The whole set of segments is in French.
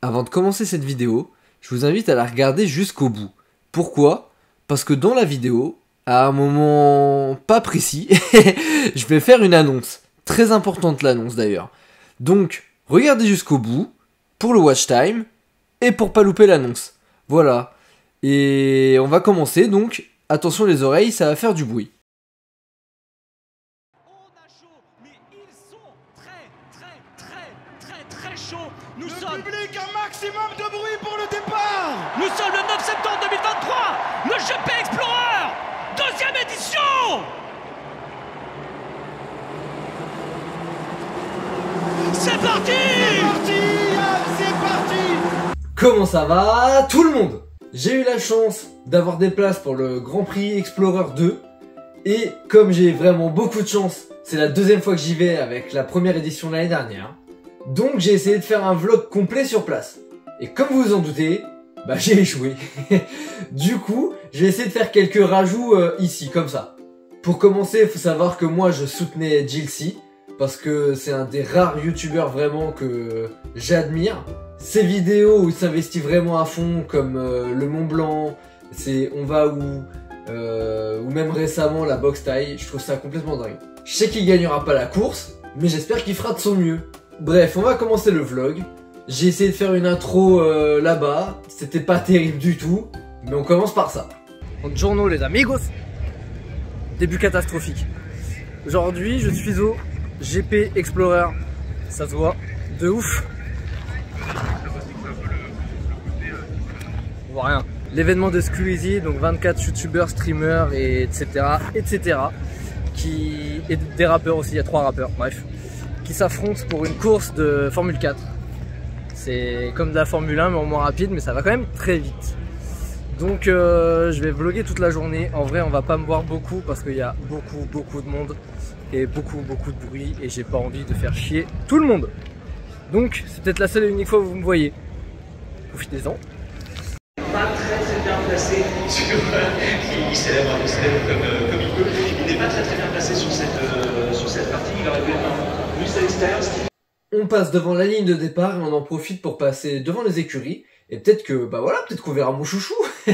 Avant de commencer cette vidéo, je vous invite à la regarder jusqu'au bout. Pourquoi? Parce que dans la vidéo, à un moment pas précis, je vais faire une annonce. Très importante l'annonce d'ailleurs. Donc, regardez jusqu'au bout, pour le watch time, et pour pas louper l'annonce. Voilà. Et on va commencer, donc, attention les oreilles, ça va faire du bruit. Nous sommes public, un maximum de bruit pour le départ. Nous sommes le 9 septembre 2023, le GP Explorer, deuxième édition. C'est parti. C'est parti, Yann, c'est parti. Comment ça va tout le monde? J'ai eu la chance d'avoir des places pour le Grand Prix Explorer 2. Et comme j'ai vraiment beaucoup de chance, c'est la deuxième fois que j'y vais avec la première édition de l'année dernière. Donc j'ai essayé de faire un vlog complet sur place. Et comme vous vous en doutez, bah j'ai échoué. Du coup, j'ai essayé de faire quelques rajouts ici, comme ça. Pour commencer, il faut savoir que moi je soutenais Jilcy, parce que c'est un des rares youtubeurs vraiment que j'admire. Ses vidéos où il s'investit vraiment à fond, comme le Mont Blanc, c'est On va où, ou même récemment la boxe taille, je trouve ça complètement dingue. Je sais qu'il gagnera pas la course, mais j'espère qu'il fera de son mieux. Bref, on va commencer le vlog. J'ai essayé de faire une intro là-bas, c'était pas terrible du tout, mais on commence par ça. Buongiorno les amigos. Début catastrophique. Aujourd'hui, je suis au GP Explorer. Ça se voit de ouf. On voit rien. L'événement de Squeezie, donc 24 youtubeurs, streamers, et etc. Et des rappeurs aussi, il y a 3 rappeurs, bref. Qui s'affrontent pour une course de Formule 4. C'est comme de la Formule 1 mais en moins rapide, mais ça va quand même très vite. Donc je vais vlogger toute la journée. En vrai on va pas me voir beaucoup parce qu'il y a beaucoup de monde et beaucoup de bruit et j'ai pas envie de faire chier tout le monde. Donc c'est peut-être la seule et unique fois où vous me voyez. Profitez-en. Pas très bien placé sur, il célèbre comme il peut. Il n'est pas très bien placé sur cette partie. Il aurait pu être plus à l'extérieur. On passe devant la ligne de départ et on en profite pour passer devant les écuries. Et peut-être que, bah voilà, peut-être qu'on verra mon chouchou. Je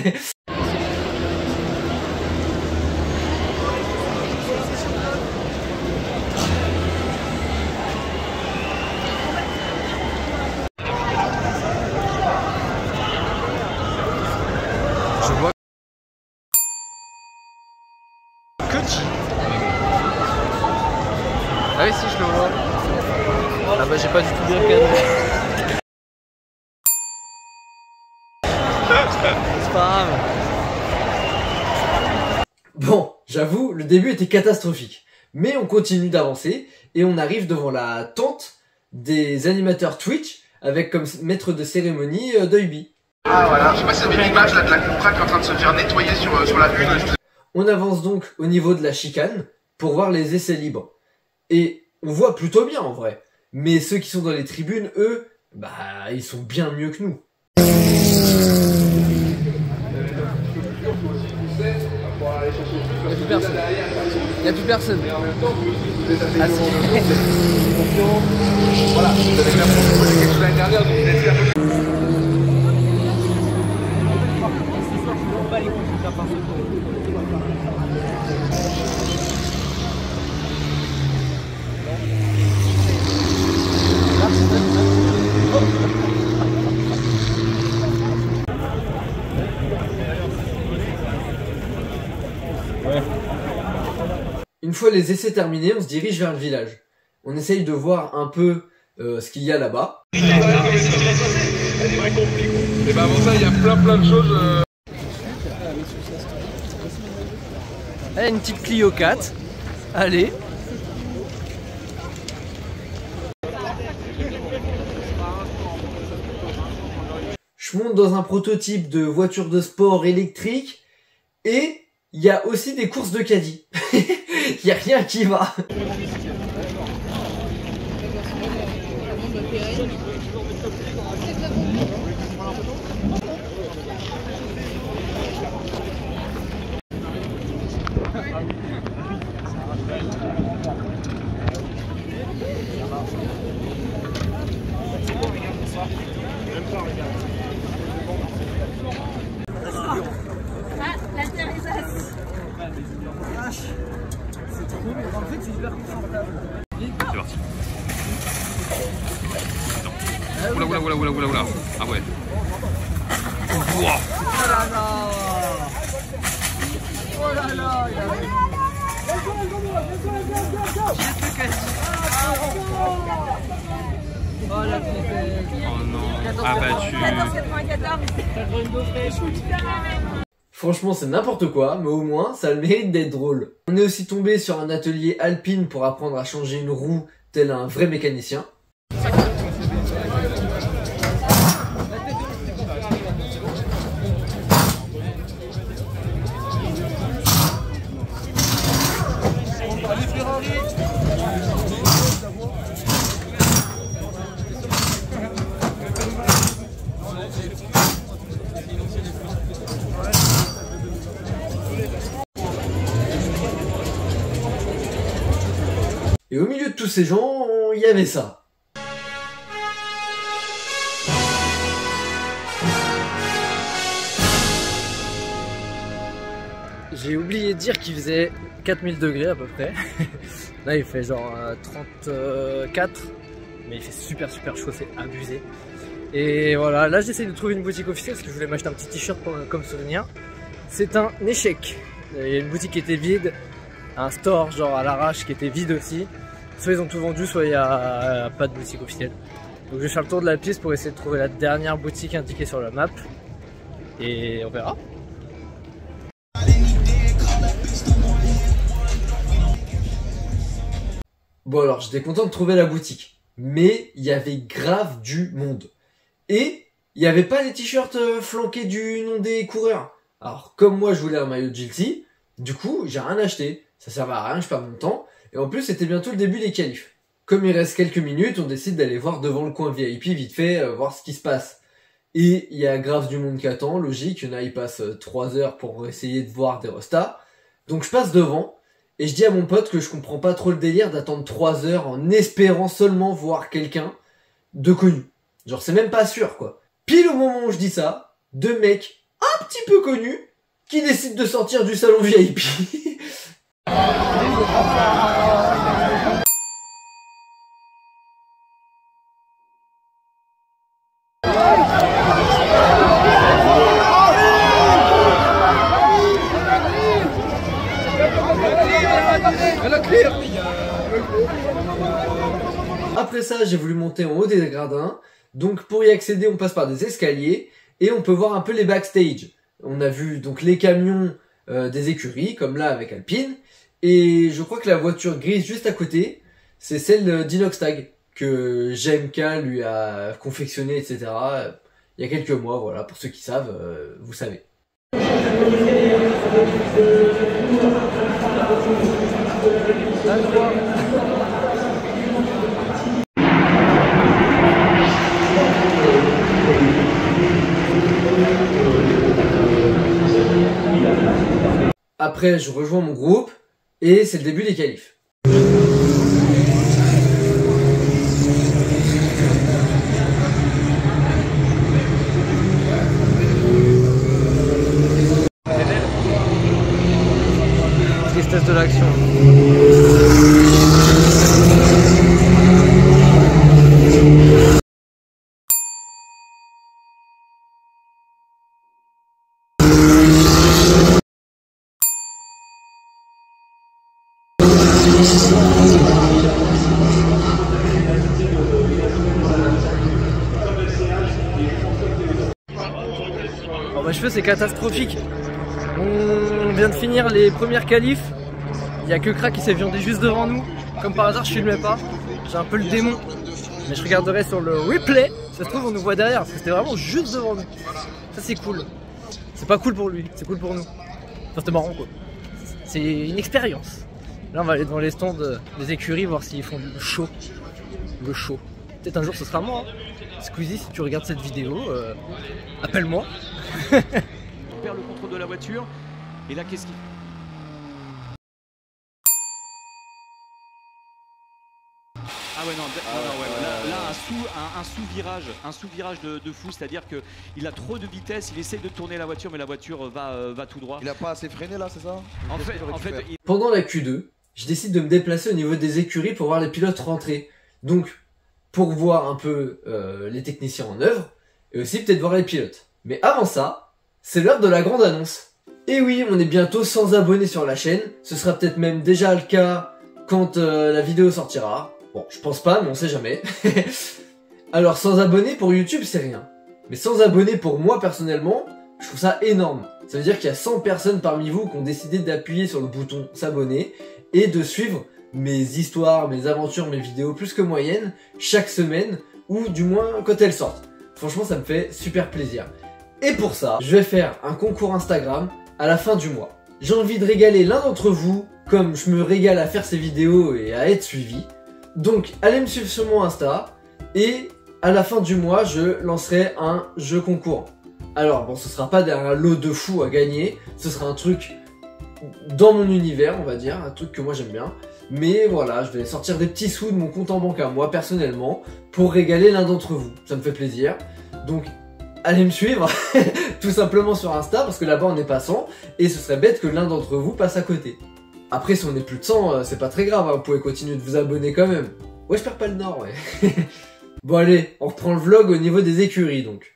vois que ah oui, si je le vois. Ah bah j'ai pas du tout bien cadré. C'est pas grave. Bon, j'avoue, le début était catastrophique. Mais on continue d'avancer et on arrive devant la tente des animateurs Twitch avec comme maître de cérémonie Doiby. Ah voilà, je sais pas si vous avez l'image là de la Cupra qui est en train de se faire nettoyer sur la lune. On avance donc au niveau de la chicane pour voir les essais libres. Et on voit plutôt bien en vrai. Mais ceux qui sont dans les tribunes, eux, bah ils sont bien mieux que nous. Il n'y a plus personne. Ah, Voilà, vous avez bien proposé quelque chose l'année dernière, donc vous êtes un peu. Une fois les essais terminés, on se dirige vers le village. On essaye de voir un peu ce qu'il y a là-bas. Et bah avant ça, il y a plein de choses. Une petite Clio 4. Allez. Je monte dans un prototype de voiture de sport électrique et il y a aussi des courses de caddie. Il n'y a rien qui va. Ah, l'atterrissage. C'est trop cool. En fait, c'est hyper confortable. C'est parti. Attends. Oula. Ah ouais. Wow. Oh là là. Oh là là. Oh la pipette. Oh non. Abattu. 14,94. Franchement, c'est n'importe quoi, mais au moins, ça a le mérite d'être drôle. On est aussi tombé sur un atelier Alpine pour apprendre à changer une roue tel un vrai mécanicien. Et au milieu de tous ces gens, il y avait ça. J'ai oublié de dire qu'il faisait 4000 degrés à peu près. Là il fait genre 34, mais il fait super chaud, c'est abusé. Et voilà, là j'essaie de trouver une boutique officielle parce que je voulais m'acheter un petit t-shirt comme souvenir. C'est un échec. Il y a une boutique qui était vide, un store genre à l'arrache qui était vide aussi. Soit ils ont tout vendu, soit il n'y a pas de boutique officielle. Donc je vais faire le tour de la piste pour essayer de trouver la dernière boutique indiquée sur la map. Et on verra. Bon alors, j'étais content de trouver la boutique. Mais il y avait grave du monde. Et il n'y avait pas les t-shirts flanqués du nom des coureurs. Alors, comme moi je voulais un maillot de Gilty, du coup, j'ai rien acheté. Ça servait à rien, je perds mon temps. Et en plus, c'était bientôt le début des qualifs. Comme il reste quelques minutes, on décide d'aller voir devant le coin VIP vite fait, voir ce qui se passe. Et il y a grave du monde qui attend, logique, il y en a, ils passent 3 heures pour essayer de voir des restats. Donc je passe devant, et je dis à mon pote que je comprends pas trop le délire d'attendre 3 heures en espérant seulement voir quelqu'un de connu. Genre c'est même pas sûr quoi. Pile au moment où je dis ça, 2 mecs un petit peu connus qui décident de sortir du salon VIP. Après ça, j'ai voulu monter en haut des gradins. Donc pour y accéder, on passe par des escaliers et on peut voir un peu les backstage. On a vu donc les camions des écuries, comme là avec Alpine. Et je crois que la voiture grise juste à côté, c'est celle d'Inoxtag que GMK lui a confectionné, etc. Il y a quelques mois, voilà, pour ceux qui savent, vous savez. Après, je rejoins mon groupe et c'est le début des qualifs. Tristesse de l'action. Bon bah je fais c'est catastrophique. On vient de finir les premières qualifs. Il y a que Krak qui s'est viandé juste devant nous. Comme par hasard je filmais pas. J'ai un peu le démon. Mais je regarderai sur le replay. Ça se trouve on nous voit derrière parce que c'était vraiment juste devant nous. Ça c'est cool. C'est pas cool pour lui, c'est cool pour nous. Enfin c'était marrant quoi. C'est une expérience. Là on va aller devant les stands des écuries voir s'ils font le show. Le show. Peut-être un jour ce sera moi. Hein. Squeezie, si tu regardes cette vidéo, appelle-moi. Il perd le contrôle de la voiture. Et là, qu'est-ce qu'il... Ah ouais, non, ouais, là un sous-virage de fou, c'est-à-dire qu'il a trop de vitesse, il essaye de tourner la voiture, mais la voiture va tout droit. Il a pas assez freiné là, c'est ça? En fait, Pendant la Q2, je décide de me déplacer au niveau des écuries pour voir les pilotes rentrer. Donc, pour voir un peu les techniciens en œuvre, et aussi peut-être voir les pilotes. Mais avant ça, c'est l'heure de la grande annonce. Et oui, on est bientôt 100 abonnés sur la chaîne, ce sera peut-être même déjà le cas quand la vidéo sortira. Bon, je pense pas, mais on sait jamais. Alors 100 abonnés pour YouTube, c'est rien. Mais 100 abonnés pour moi personnellement, je trouve ça énorme. Ça veut dire qu'il y a 100 personnes parmi vous qui ont décidé d'appuyer sur le bouton s'abonner et de suivre mes histoires, mes aventures, mes vidéos plus que moyennes chaque semaine, ou du moins quand elles sortent. Franchement, ça me fait super plaisir. Et pour ça, je vais faire un concours Instagram à la fin du mois. J'ai envie de régaler l'un d'entre vous, comme je me régale à faire ces vidéos et à être suivi. Donc, allez me suivre sur mon Insta, et à la fin du mois, je lancerai un jeu concours. Alors, bon, ce sera pas un lot de fous à gagner, ce sera un truc dans mon univers, on va dire, un truc que moi j'aime bien. Mais voilà, je vais sortir des petits sous de mon compte en banque à moi, personnellement, pour régaler l'un d'entre vous. Ça me fait plaisir. Donc, allez me suivre, tout simplement sur Insta, parce que là-bas on est pas 100, et ce serait bête que l'un d'entre vous passe à côté. Après, si on est plus de 100, c'est pas très grave, hein, vous pouvez continuer de vous abonner quand même. Ouais, je perds pas le nord, ouais. Bon allez, on reprend le vlog au niveau des écuries, donc.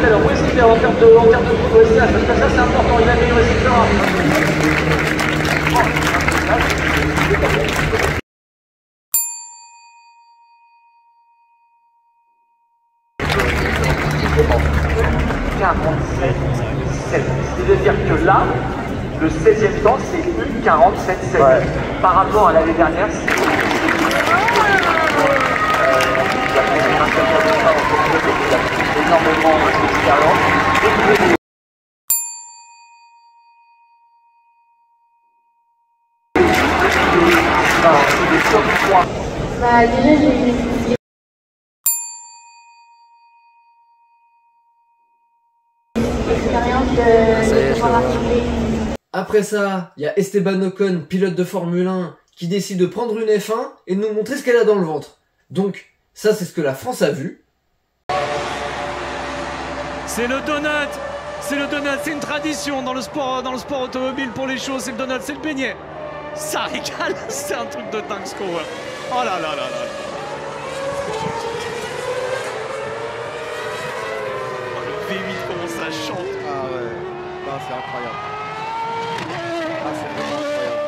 Alors, où est-ce qu'il est en termes de progression? Parce que ça, c'est important, il a mis le récepteur. C'est-à-dire que là, le 16e temps, c'est U47,7. Ouais. Par rapport à l'année dernière, c'est énormément d'expérience. Bah, déjà, j'ai l'expérience de pouvoir articuler. Après ça, il y a Esteban Ocon, pilote de Formule 1, qui décide de prendre une F1 et de nous montrer ce qu'elle a dans le ventre. Donc, ça c'est ce que la France a vu. C'est le donut, c'est une tradition dans le sport automobile pour les choses, c'est le donut, c'est le beignet. Ça régale, c'est un truc de dingue ce qu'on voit. Oh là là là là. Oh, le V8 comment ça chante. Ah ouais, non, c'est incroyable. Ah, c'est vraiment incroyable.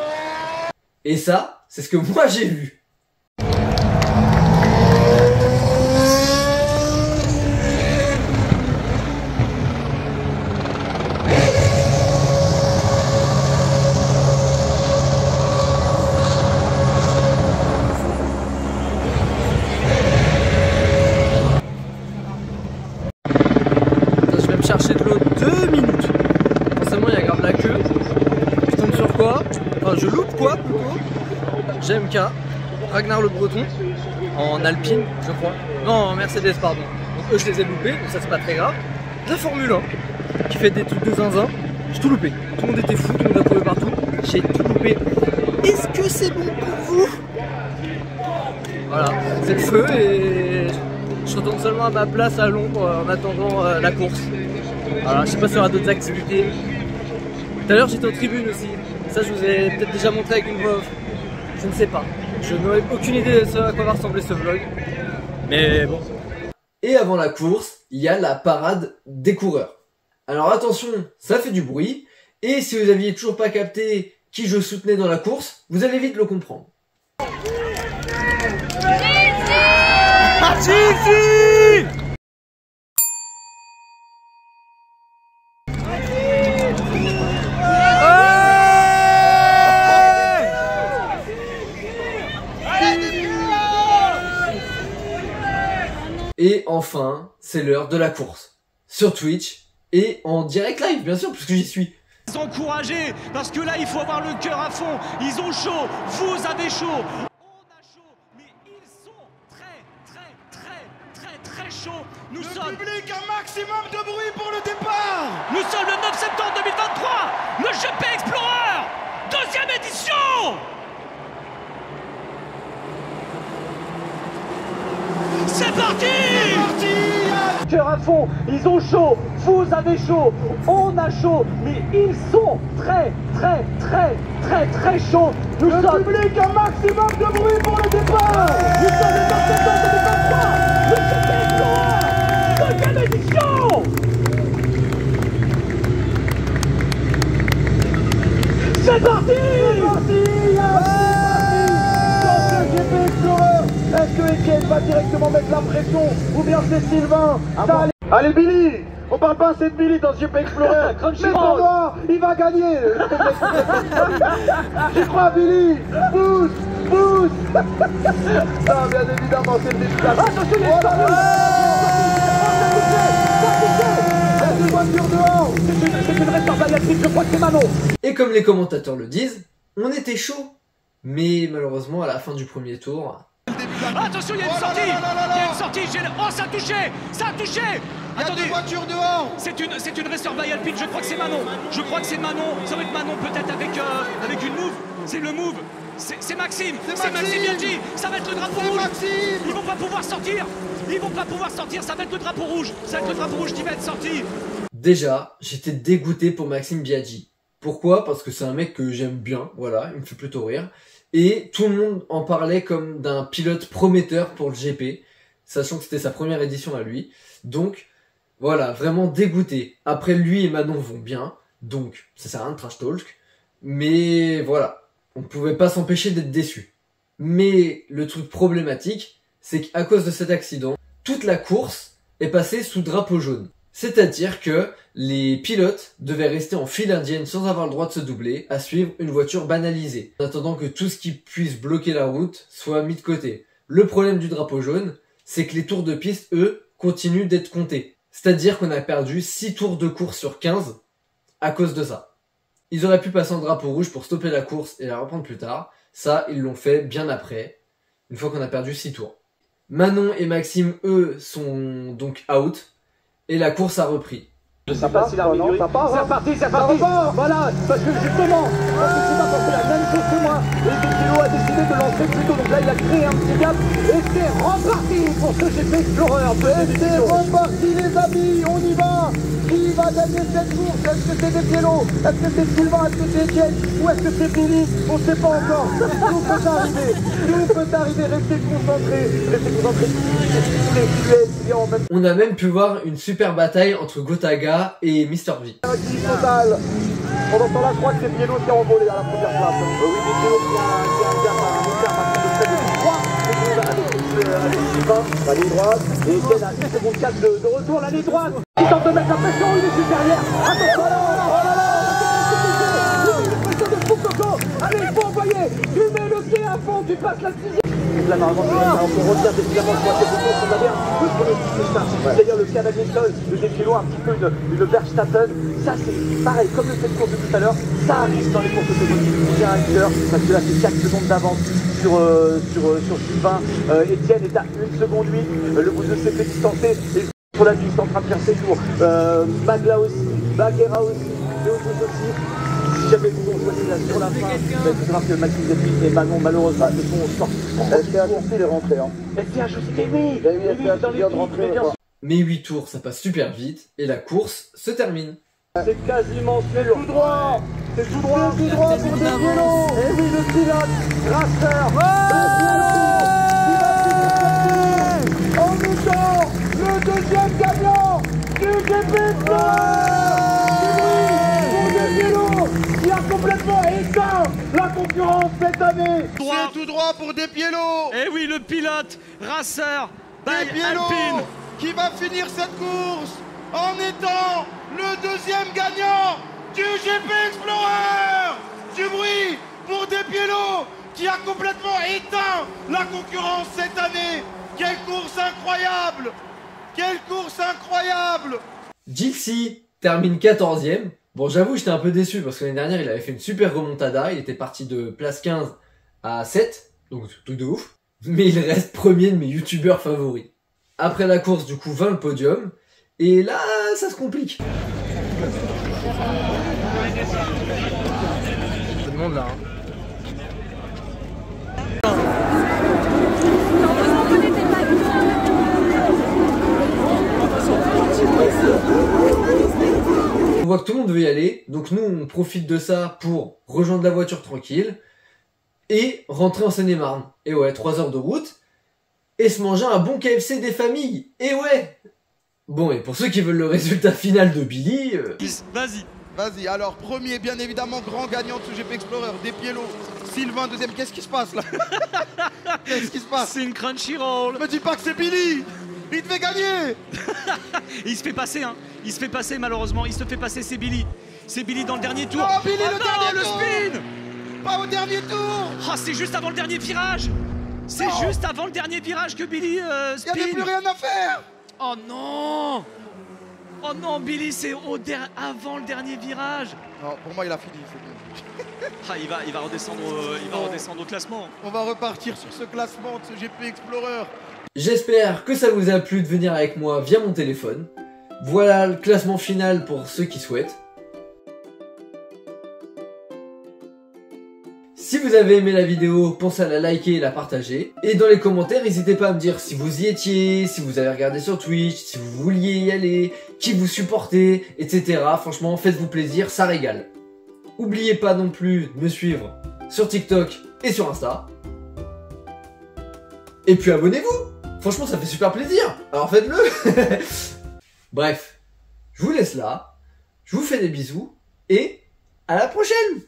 Et ça, c'est ce que moi j'ai vu. Je vais me chercher de l'eau 2 minutes. Forcément, il y a grave la queue. Je tombe sur quoi? Enfin, je loupe quoi plutôt? GMK, Ragnar le Breton, en Alpine, je crois. Non, en Mercedes, pardon. Donc eux, je les ai loupés, donc ça, c'est pas très grave. La Formule 1, qui fait des trucs de zinzin. J'ai tout loupé. Tout le monde était fou, tout le monde a couru partout. J'ai tout loupé. Est-ce que c'est bon pour vous? Voilà, c'est le feu et je retourne seulement à ma place à l'ombre en attendant la course. Voilà, je sais pas s'il y aura d'autres activités. Tout à l'heure j'étais aux tribunes aussi. Ça je vous ai peut-être déjà montré avec une voix off. Je ne sais pas. Je n'aurais aucune idée de ce à quoi va ressembler ce vlog. Mais bon. Et avant la course, il y a la parade des coureurs. Alors attention, ça fait du bruit. Et si vous aviez toujours pas capté qui je soutenais dans la course, vous allez vite le comprendre. Et enfin, c'est l'heure de la course. Sur Twitch et en direct live, bien sûr, puisque j'y suis. Encouragés, parce que là il faut avoir le cœur à fond. Ils ont chaud, vous avez chaud, on a chaud, mais ils sont très chauds. Nous sommes public, un maximum de bruit pour le départ. Nous sommes le 9 septembre 2023, le GP Explorer, deuxième édition. C'est parti! Cœur à fond, ils ont chaud, vous avez chaud, on a chaud, mais ils sont très chauds. Nous sommes public, un maximum de bruit pour le départ. Nous sommes le 9 septembre 2023, le GP Explorer, deuxième édition. C'est parti! Est-ce que Etienne va directement mettre la pression ou bien c'est Sylvain? Allez Billy, on parle pas assez de Billy dans ce GP Explorer. Mais pour moi, il va gagner. J'y crois Billy. Pousse. Non, bien évidemment c'est le début. Attention les voitures dehors. C'est une réservatrice, je crois que c'est Manon. Et comme les commentateurs le disent, on était chaud. Mais malheureusement, à la fin du premier tour... Attention, il y a une sortie. Il y a une sortie. Oh, ça a touché. Il y a des voitures dehors. C'est une racer by Alpine. Je crois que c'est Manon. Ça va être Manon peut-être avec une move. C'est le move. C'est Maxime. C'est Maxime Biaggi. Ça va être le drapeau rouge. Ils vont pas pouvoir sortir. Ça va être le drapeau rouge. Qui va être sorti. Déjà, j'étais dégoûté pour Maxime Biaggi. Pourquoi? Parce que c'est un mec que j'aime bien. Voilà, il me fait plutôt rire. Et tout le monde en parlait comme d'un pilote prometteur pour le GP, sachant que c'était sa première édition à lui. Donc, voilà, vraiment dégoûté. Après, lui et Manon vont bien, donc ça sert à rien de trash talk. Mais voilà, on pouvait pas s'empêcher d'être déçu. Mais le truc problématique, c'est qu'à cause de cet accident, toute la course est passée sous drapeau jaune. C'est-à-dire que les pilotes devaient rester en file indienne sans avoir le droit de se doubler, à suivre une voiture banalisée, en attendant que tout ce qui puisse bloquer la route soit mis de côté. Le problème du drapeau jaune, c'est que les tours de piste, eux, continuent d'être comptés. C'est-à-dire qu'on a perdu 6 tours de course sur 15 à cause de ça. Ils auraient pu passer en drapeau rouge pour stopper la course et la reprendre plus tard. Ça, ils l'ont fait bien après, une fois qu'on a perdu 6 tours. Manon et Maxime, eux, sont donc out. Et la course a repris. Ça passe, c'est parti. Voilà, parce que justement, parce que c'est pas parce que la même chose que moi. Et Kilo a décidé de lancer plus tôt, donc là il a créé un petit gap. Et c'est reparti pour ce GP Explorer. C'est reparti les amis, on y va. Qui va gagner cette course? Est-ce que c'est Despiello? Est-ce que c'est Sylvain? Est-ce que c'est Etienne? Ou est-ce que c'est Billy? On ne sait pas encore. Tout peut arriver. Restez concentrés. On a même pu voir une super bataille entre Gotaga et Mr V. Total. Pendant ce temps-là, je crois que c'est Biello qui a envolé à la première place. Oui, Biello qui a un gap à avec Sylvain, la ligne droite, et Etienne a 1 seconde 4 de retour, la ligne droite, qui tente de mettre la pression, il est juste derrière, attention, pression de Foucault, allez, il faut envoyer, tu mets le pied à fond, tu passes la 6e. Là, normalement, on revient décidément sur la séquence, on avait un petit peu sur le système. D'ailleurs, le Canadien Sol, le Despiello, un petit peu une Verstappen, ça c'est pareil, comme le fait de course de tout à l'heure, ça arrive dans les courses automatiques. Il y a un leader, parce que là c'est 4 secondes d'avance sur Sylvain. Etienne est à 1 seconde 8, le Bouzeux s'est fait distancer, et sur la piste en train de faire ses tours. Magla aussi, Baguera aussi, Léopold aussi. Si jamais vous ont choisi là sur la fin, il faut savoir que Maxime Biaggi et Manon malheureusement se sont sortis. SPH est rentré. SPH aussi, mais oui, SPH vient de rentrer. Mais 8 tours, ça passe super vite, et la course se termine. C'est quasiment sûr. Tout droit. C'est tout droit pour Despiello. Et oui, le pilote, Racer. En mettant le deuxième gagnant du GP qui a complètement éteint la concurrence cette année. C'est tout droit pour Despiello. Et oui, le pilote Racer by Despiello Alpine qui va finir cette course en étant le deuxième gagnant du GP Explorer. Du bruit pour Despiello qui a complètement éteint la concurrence cette année. Quelle course incroyable! Quelle course incroyable! Gilles termine 14e, Bon, j'avoue, j'étais un peu déçu parce que l'année dernière, il avait fait une super remontada. Il était parti de place 15 à 7, donc truc de ouf. Mais il reste premier de mes youtubeurs favoris. Après la course, du coup, 20 le podium. Et là, ça se complique. Tout le monde là. Hein. On voit que tout le monde veut y aller, donc nous on profite de ça pour rejoindre la voiture tranquille et rentrer en Seine-et-Marne. Et ouais, 3 heures de route et se manger un bon KFC des familles. Et ouais. Bon, et pour ceux qui veulent le résultat final de Billy... Vas-y. Vas-y, alors premier, bien évidemment, grand gagnant de ce GP Explorer, Despiello. Sylvain, deuxième. Qu'est-ce qui se passe là? Qu'est-ce qui se passe? C'est une Crunchyroll. Me dis pas que c'est Billy. Il te fait gagner. Il se fait passer, hein. Il se fait passer malheureusement. Il se fait passer, c'est Billy. C'est Billy dans le dernier tour. Oh, Billy, le dernier le tour. spin. Pas au dernier tour. Oh, c'est juste avant le dernier virage. C'est juste avant le dernier virage que Billy spin. Il n'y avait plus rien à faire. Oh non. Oh non, Billy, c'est avant le dernier virage. Non, pour moi, il a fini, c'est bon. Ah, il va redescendre, redescendre au classement. On va repartir sur ce classement de ce GP Explorer. J'espère que ça vous a plu de venir avec moi via mon téléphone. Voilà le classement final pour ceux qui souhaitent. Si vous avez aimé la vidéo, pensez à la liker et la partager. Et dans les commentaires, n'hésitez pas à me dire si vous y étiez, si vous avez regardé sur Twitch, si vous vouliez y aller, qui vous supportez, etc. Franchement, faites-vous plaisir, ça régale. N'oubliez pas non plus de me suivre sur TikTok et sur Insta. Et puis abonnez-vous. Franchement, ça fait super plaisir. Alors faites-le. Bref, je vous laisse là. Je vous fais des bisous et à la prochaine.